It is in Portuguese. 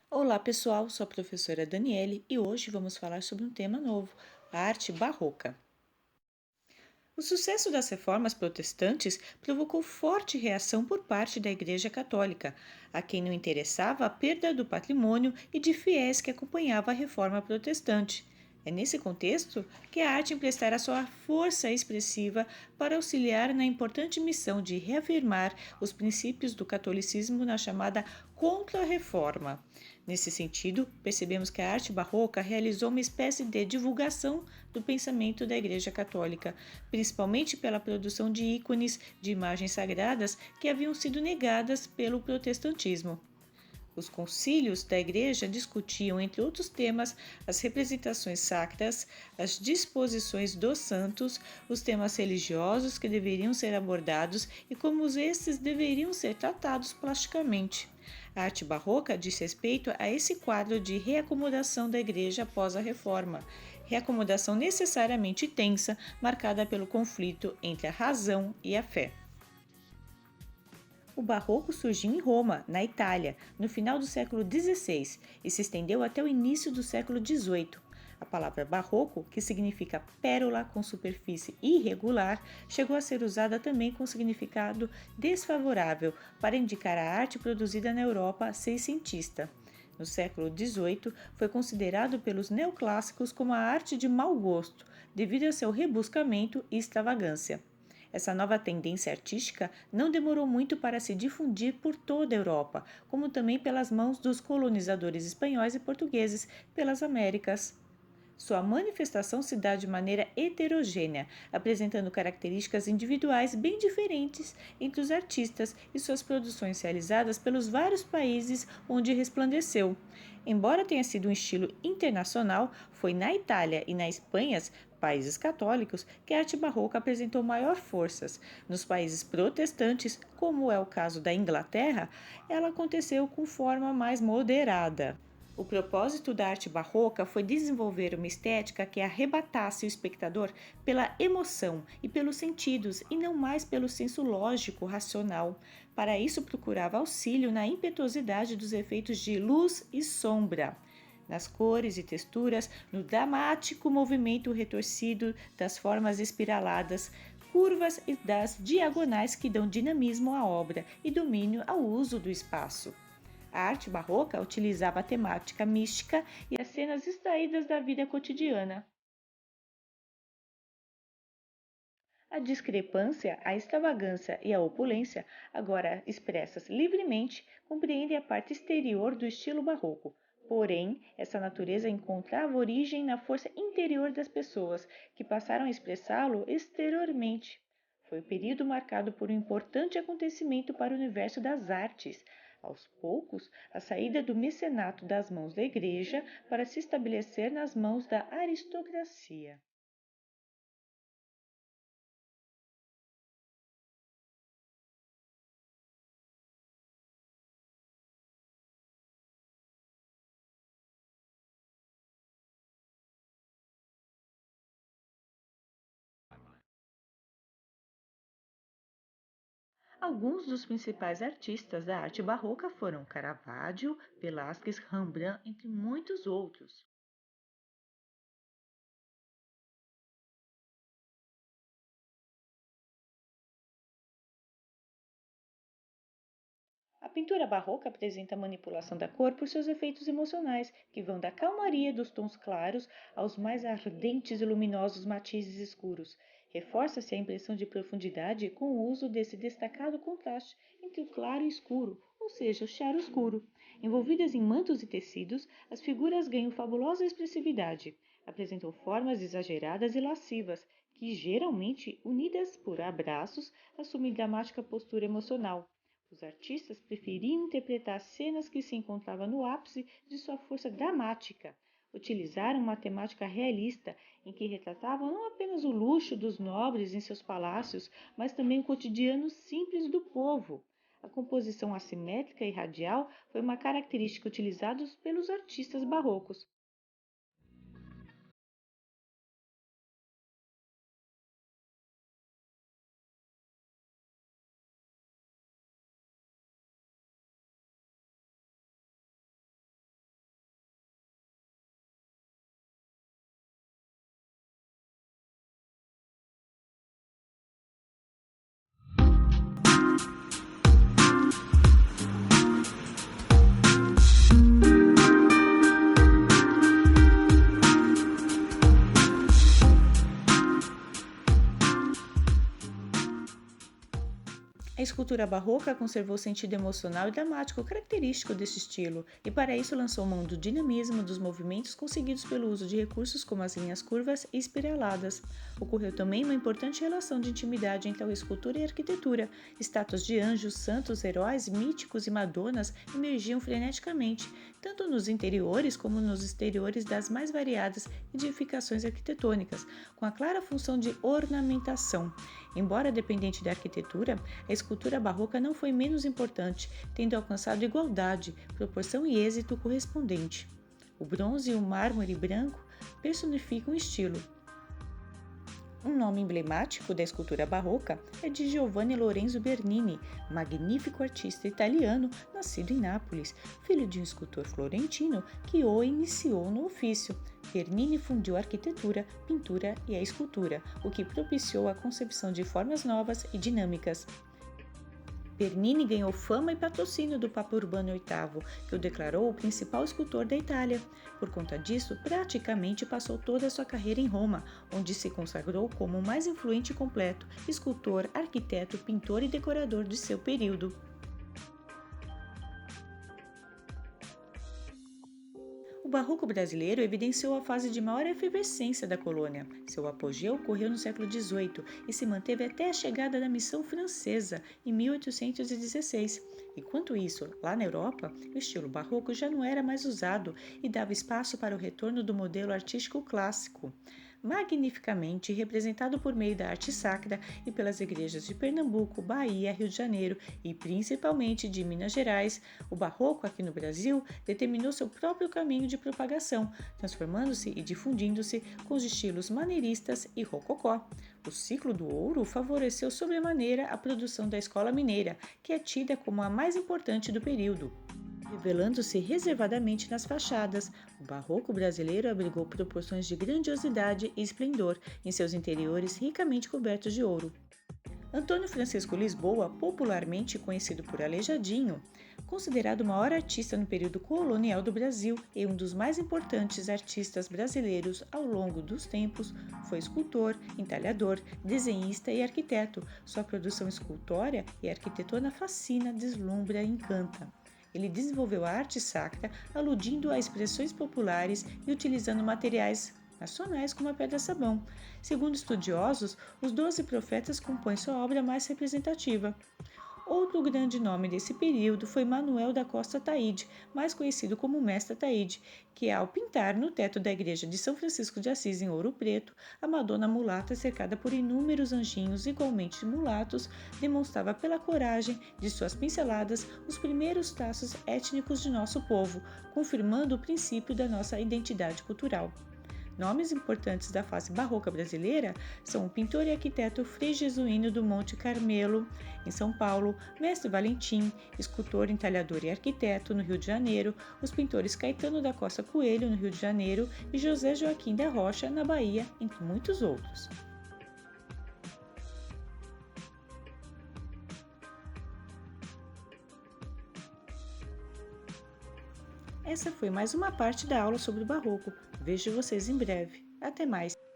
Olá pessoal, sou a professora Daniele e hoje vamos falar sobre um tema novo, a arte barroca. O sucesso das reformas protestantes provocou forte reação por parte da Igreja Católica, a quem não interessava a perda do patrimônio e de fiéis que acompanhava a reforma protestante. É nesse contexto que a arte emprestará sua força expressiva para auxiliar na importante missão de reafirmar os princípios do catolicismo na chamada Contra-Reforma. Nesse sentido, percebemos que a arte barroca realizou uma espécie de divulgação do pensamento da Igreja Católica, principalmente pela produção de ícones de imagens sagradas que haviam sido negadas pelo protestantismo. Os concílios da Igreja discutiam, entre outros temas, as representações sacras, as disposições dos santos, os temas religiosos que deveriam ser abordados e como esses deveriam ser tratados plasticamente. A arte barroca diz respeito a esse quadro de reacomodação da Igreja após a Reforma, reacomodação necessariamente tensa, marcada pelo conflito entre a razão e a fé. O barroco surgiu em Roma, na Itália, no final do século XVI e se estendeu até o início do século XVIII. A palavra barroco, que significa pérola com superfície irregular, chegou a ser usada também com significado desfavorável para indicar a arte produzida na Europa seiscentista. No século XVIII, foi considerado pelos neoclássicos como a arte de mau gosto, devido a seu rebuscamento e extravagância. Essa nova tendência artística não demorou muito para se difundir por toda a Europa, como também pelas mãos dos colonizadores espanhóis e portugueses pelas Américas. Sua manifestação se dá de maneira heterogênea, apresentando características individuais bem diferentes entre os artistas e suas produções realizadas pelos vários países onde resplandeceu. Embora tenha sido um estilo internacional, foi na Itália e na Espanha, países católicos, que a arte barroca apresentou maior forças. Nos países protestantes, como é o caso da Inglaterra, ela aconteceu com forma mais moderada. O propósito da arte barroca foi desenvolver uma estética que arrebatasse o espectador pela emoção e pelos sentidos, e não mais pelo senso lógico racional. Para isso, procurava auxílio na impetuosidade dos efeitos de luz e sombra, nas cores e texturas, no dramático movimento retorcido das formas espiraladas, curvas e das diagonais que dão dinamismo à obra e domínio ao uso do espaço. A arte barroca utilizava a temática mística e as cenas extraídas da vida cotidiana. A discrepância, a extravagância e a opulência, agora expressas livremente, compreendem a parte exterior do estilo barroco. Porém, essa natureza encontrava origem na força interior das pessoas, que passaram a expressá-lo exteriormente. Foi o período marcado por um importante acontecimento para o universo das artes. Aos poucos, a saída do mecenato das mãos da Igreja para se estabelecer nas mãos da aristocracia. Alguns dos principais artistas da arte barroca foram Caravaggio, Velázquez, Rembrandt, entre muitos outros. A pintura barroca apresenta a manipulação da cor por seus efeitos emocionais, que vão da calmaria dos tons claros aos mais ardentes e luminosos matizes escuros. Reforça-se a impressão de profundidade com o uso desse destacado contraste entre o claro e o escuro, ou seja, o chiaro-escuro. Envolvidas em mantos e tecidos, as figuras ganham fabulosa expressividade. Apresentam formas exageradas e lascivas, que geralmente, unidas por abraços, assumem dramática postura emocional. Os artistas preferiam interpretar cenas que se encontravam no ápice de sua força dramática. Utilizaram uma temática realista em que retratavam não apenas o luxo dos nobres em seus palácios, mas também o cotidiano simples do povo. A composição assimétrica e radial foi uma característica utilizada pelos artistas barrocos. escultura barroca conservou o sentido emocional e dramático característico deste estilo, e para isso lançou mão do dinamismo dos movimentos conseguidos pelo uso de recursos como as linhas curvas e espiraladas. Ocorreu também uma importante relação de intimidade entre a escultura e a arquitetura. Estátuas de anjos, santos, heróis, míticos e madonas emergiam freneticamente, tanto nos interiores como nos exteriores das mais variadas edificações arquitetônicas, com a clara função de ornamentação. Embora dependente da arquitetura, a escultura barroca não foi menos importante, tendo alcançado igualdade, proporção e êxito correspondente. O bronze e o mármore branco personificam o estilo. Um nome emblemático da escultura barroca é de Giovanni Lorenzo Bernini, magnífico artista italiano nascido em Nápoles, filho de um escultor florentino que o iniciou no ofício. Bernini fundiu a arquitetura, pintura e a escultura, o que propiciou a concepção de formas novas e dinâmicas. Bernini ganhou fama e patrocínio do Papa Urbano VIII, que o declarou o principal escultor da Itália. Por conta disso, praticamente passou toda a sua carreira em Roma, onde se consagrou como o mais influente e completo escultor, arquiteto, pintor e decorador de seu período. O barroco brasileiro evidenciou a fase de maior efervescência da colônia. Seu apogeu ocorreu no século XVIII e se manteve até a chegada da missão francesa, em 1816. Enquanto isso, lá na Europa, o estilo barroco já não era mais usado e dava espaço para o retorno do modelo artístico clássico. Magnificamente representado por meio da arte sacra e pelas igrejas de Pernambuco, Bahia, Rio de Janeiro e principalmente de Minas Gerais, o barroco aqui no Brasil determinou seu próprio caminho de propagação, transformando-se e difundindo-se com os estilos maneiristas e rococó. O ciclo do ouro favoreceu sobremaneira a produção da escola mineira, que é tida como a mais importante do período. Revelando-se reservadamente nas fachadas, o barroco brasileiro abrigou proporções de grandiosidade e esplendor em seus interiores ricamente cobertos de ouro. Antônio Francisco Lisboa, popularmente conhecido por Aleijadinho, considerado o maior artista no período colonial do Brasil e um dos mais importantes artistas brasileiros ao longo dos tempos, foi escultor, entalhador, desenhista e arquiteto. Sua produção escultórea e arquitetônica fascina, deslumbra e encanta. Ele desenvolveu a arte sacra, aludindo a expressões populares e utilizando materiais nacionais como a pedra-sabão. Segundo estudiosos, os 12 profetas compõem sua obra mais representativa. Outro grande nome desse período foi Manuel da Costa Taide, mais conhecido como Mestre Taide, que ao pintar no teto da igreja de São Francisco de Assis em ouro preto, a Madonna mulata cercada por inúmeros anjinhos igualmente mulatos, demonstrava pela coragem de suas pinceladas os primeiros traços étnicos de nosso povo, confirmando o princípio da nossa identidade cultural. Nomes importantes da fase barroca brasileira são o pintor e arquiteto Frei Jesuíno do Monte Carmelo, em São Paulo, Mestre Valentim, escultor, entalhador e arquiteto, no Rio de Janeiro, os pintores Caetano da Costa Coelho, no Rio de Janeiro, e José Joaquim da Rocha, na Bahia, entre muitos outros. Essa foi mais uma parte da aula sobre o barroco. Vejo vocês em breve. Até mais!